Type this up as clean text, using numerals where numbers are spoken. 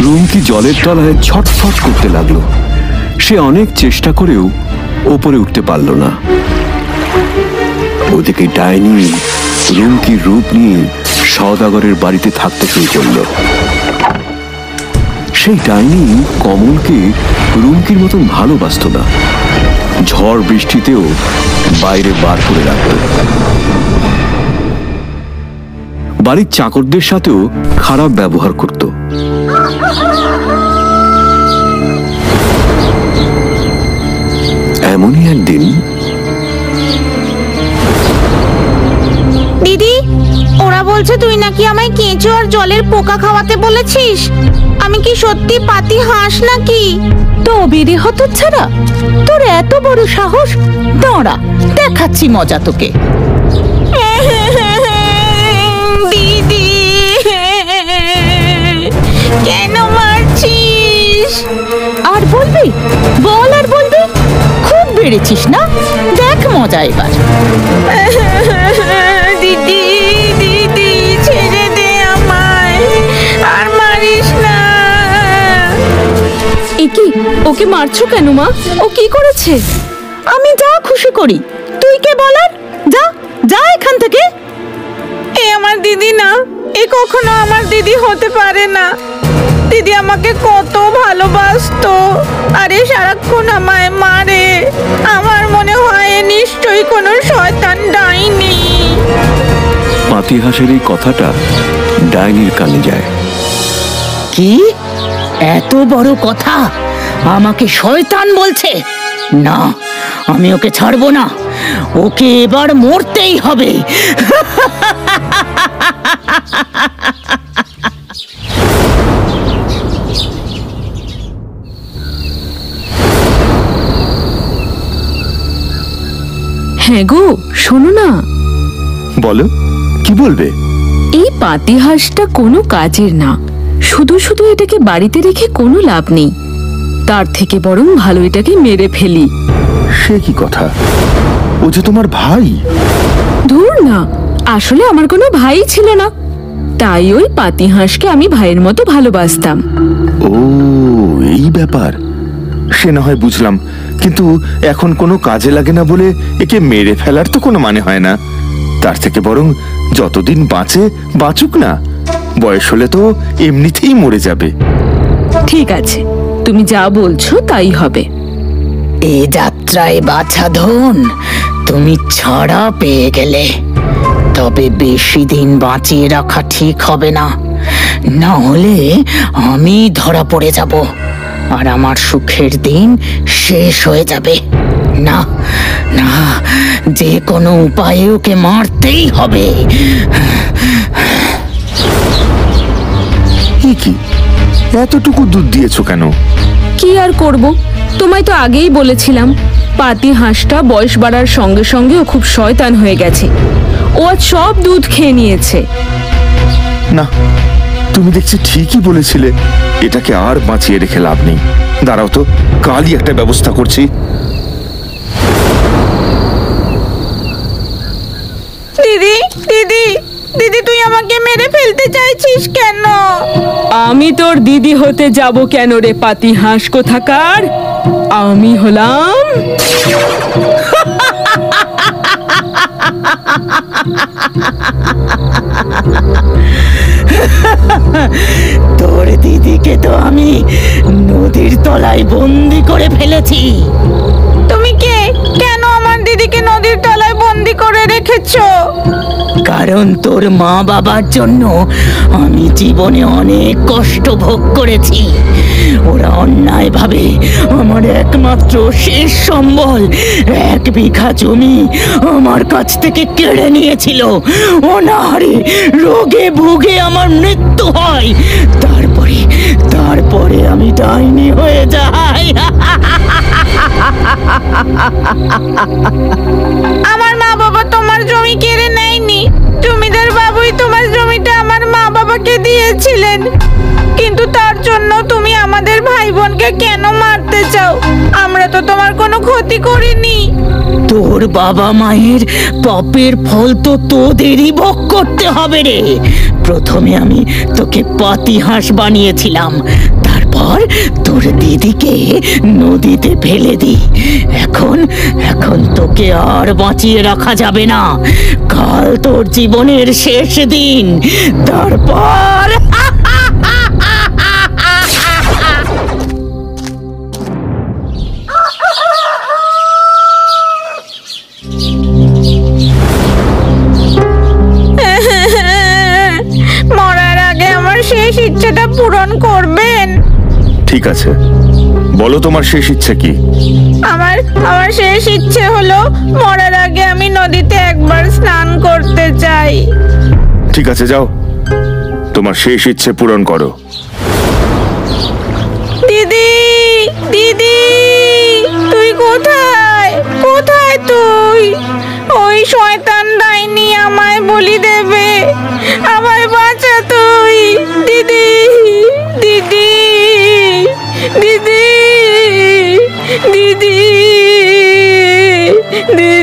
রুমকি জলের তলায় ছটফট করতে লাগলো। সে অনেক চেষ্টা করেও ওপরে উঠতে পারল না। ওদিকে ডাইনি রুমকির রূপ নিয়ে সওদাগরের বাড়িতে থাকতে শুরু করল। সেই ডাইনি কমলকে রুমকির মতন ভালোবাসত না। ঝড় বৃষ্টিতেও বাইরে বার করে রাখত। বাড়ির চাকরদের সাথেও খারাপ ব্যবহার করত। এমনই একদিন দিদি, ওরা বলছে তুই নাকি আমায় কেঁচো আর জলের পোকা খাওয়াতে বলেছিস। আমি কি সত্যি পাতি হাঁস নাকি? তবে হতচ্ছাড়া, তোর এত বড় সাহস! দাঁড়া, দেখাচ্ছি মজা তোকে। দিদি, কেন মারছিস? আর বলবি? বল আর বলবি? খুব বেড়েছিস না? দেখ মজা এবার। দিদি, দিদি, ছেড়ে দে আমায়, আর মারিস না। একি, ওকে মারছো কেন মা? ও কি করেছে? আমি যা খুশি করি, তুই কে বলার? যা যা এখান থেকে। এ আমার দিদি না, এ কখনো আমার দিদি হতে পারে না। দিদি আমাকে কত ভালোবাসতো, আরে সারাক্ষণ আমায় মারে। আমার মনে হয় নিশ্চয়ই কোনো শয়তান ডাইনি। পাতিহাঁসের এই কথাটা ডাইনির কানে যায়। কি এত বড় কথা? আমাকে শয়তান বলছে? না, আমি ওকে ছাড়বো না। ওকে এবার মরতেই হবে। হ্যাঁ গো, শোনো না। বলো, কি বলবে? এই পাতিহাঁসটা কোনো কাজের না। শুধু শুধু এটাকে বাড়িতে রেখে কোনো লাভ নেই। তার থেকে বরং ভালো এটাকে মেরে ফেলি। সে কি কথা? ও যে তোমার ভাই। ধুর না, আসলে আমার কোনো ভাই ছিল না, তাই ওই পাতিহাঁসকে আমি ভাইয়ের মতো ভালোবাসতাম। ও, এই ব্যাপার। সে না হয় বুঝলাম, কিন্তু এখন কোনো কাজে লাগে না বলে একে মেরে ফেলার তো কোনো মানে হয় না। তার থেকে বরং যতদিন বাঁচে বাঁচুক না, বয়স হলে তো এমনিতেই মরে যাবে। ঠিক আছে, তুমি যা বলছো তাই হবে। এ যাত্রায় বাছাধন, তুমি ছাড়া পেয়ে গেলে। তবে বেশি দিন বাঁচিয়ে রাখা ঠিক হবে না, না হলে আমি ধরা পড়ে যাব আর আমার সুখের দিন শেষ হয়ে যাবে। না না, যে কোনো উপায়ে ওকে মারতেই হবে। কি এতটুকু দুধ দিয়েছো কেন? কি আর করব, তোমায় তো আগেই বলেছিলাম পাতিহাঁসটা বয়স বাড়ার সঙ্গে সঙ্গে ও খুব শয়তান হয়ে গেছে। ও আজ সব দুধ খেয়ে নিয়েছে। না, তুমি দেখছি ঠিকই বলেছিলে। এটাকে আর বাঁচিয়ে রেখে লাভ নেই। দাঁড়াও তো, কালই একটা ব্যবস্থা করছি। দিদি, দিদি, দিদি, তুই আমাকে মেরে ফেলতে চাইছিস কেন? আমি তোর দিদি হতে যাব কেন রে পাতিহাঁস কোথাকার? আমি হলাম তোর দিদিকে তো আমি নদীর তলায় বন্দি করে ফেলেছি। তুমি কে? কেন আমার দিদিকে নদীর তলায় বন্দি করে রেখেছো? কারণ তোর মা বাবার জন্য আমি জীবনে অনেক কষ্ট ভোগ করেছি। ওরা অন্যায়ভাবে আমার একমাত্র শেষ সম্বল 1 বিঘা জমি আমার কাছ থেকে কেড়ে নিয়েছিল। অনাহারে রোগে ভুগে আমার মৃত্যু হয়। তারপরে আমি ডাইনি হয়ে যাই। আমার মা বাবা তোমার জমি কেড়ে নেয়নি। জমিদার বাবুই তোমার জমিটা আমার মা বাবাকে দিয়েছিলেন। কিন্তু তার জন্য তুমি আমাদের ভাই বোনকে কেন মারতে চাও? আমরা তো তোমার কোনো ক্ষতি করিনি। তোর বাবা মায়ের পাপের ফল তো তোদেরই ভোগ করতে হবে রে। প্রথমে আমি তোকে পাতিহাঁস বানিয়েছিলাম, তারপর তোর দিদিকে নদীতে ফেলে দিই। এখন এখন তোকে আর বাঁচিয়ে রাখা যাবে না। কাল তোর জীবনের শেষ দিন। তারপর মরার আগে আমার শেষ ইচ্ছেটা পূরণ করবেন। ঠিক আছে, বলো তোমার শেষ ইচ্ছে কি? আমার আমার শেষ ইচ্ছে হলো মরার আগে আমি নদীতে একবার স্নান করতে চাই। ঠিক আছে, যাও, তোমার শেষ ইচ্ছে পূরণ করো। দিদি, দিদি, তুই কোথায়? কোথায় তুই? ওই শয়তান ডাইনি আমায় বলি দেবে। আমায় বাঁচা তুই, দিদি, দিদি, দিদি, দিদি, দিদি।